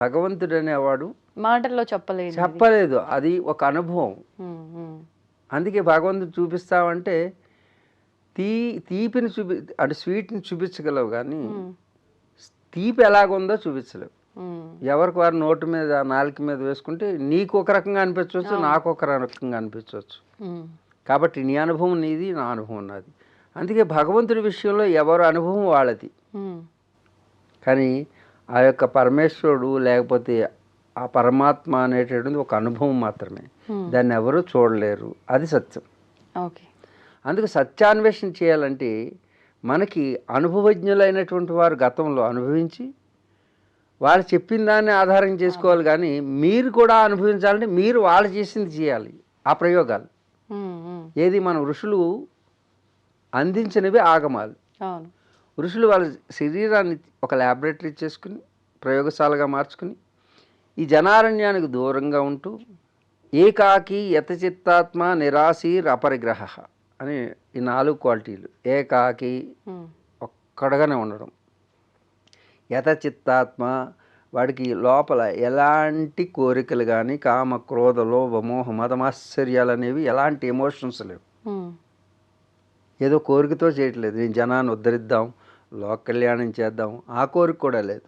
భగవంతుడు అనేవాడు మాటల్లో చెప్పలేదు ఇది. చెప్పలేదు, అది ఒక అనుభవం. ఉమ్, ఉమ్, అందుకే భగవంతుడు చూపిస్తావంటే తీపిని అంటే స్వీట్ని చూపించగలవు కానీ ఉమ్, తీపి ఎలాగుందో చూపించలేవు. ఉమ్, ఎవరికి వారు నోటు మీద నాలుక మీద వేసుకుంటే నీకు ఒక రకంగా అనిపించవచ్చు, నాకు ఒక రకంగా అనిపించవచ్చు. ఉమ్, కాబట్టి నీ అనుభవం నీది, నా అనుభవం నాది. అందుకే భగవంతుడి విషయంలో ఎవరు అనుభవం వాళ్ళది. ఉమ్, కానీ ఆ యొక్క పరమేశ్వరుడు లేకపోతే ఆ పరమాత్మ అనేటటువంటిది ఒక అనుభవం మాత్రమే. ఉమ్, దాన్ని ఎవరూ చూడలేరు, అది సత్యం. ఓకే. అందుకు సత్యాన్వేషణ చేయాలంటే మనకి అనుభవజ్ఞులైనటువంటి వారు గతంలో అనుభవించి వాళ్ళు చెప్పిన దాన్ని ఆధారం చేసుకోవాలి. కానీ మీరు కూడా అనుభవించాలంటే మీరు వాళ్ళు చేసింది చేయాలి. ఆ ప్రయోగాలు ఉమ్, ఉమ్, ఏది మన ఋషులు అందించినవి ఆగమాలు. అవును. ఋషులు వాళ్ళ శరీరాన్ని ఒక ల్యాబొరేటరీ చేసుకుని ప్రయోగశాలగా మార్చుకుని ఈ జనారణ్యానికి దూరంగా ఉంటూ ఏకాకి యతచిత్తాత్మ నిరాశీర్ అపరిగ్రహ అని ఈ 4 క్వాలిటీలు. ఏకాకి ఉమ్, ఒక్కడగానే ఉండడం, యతచిత్తాత్మ వాడికి లోపల ఎలాంటి కోరికలు కానీ కామ క్రోధ లోభ మోహ మదమాశ్చర్యాలు అనేవి ఎలాంటి ఎమోషన్స్ లేవు. ఉమ్, ఏదో కోరికతో చేయట్లేదు, నేను జనాన్ని ఉద్ధరిద్దాం, లోక కళ్యాణం చేద్దాం, ఆ కోరిక కూడా లేదు.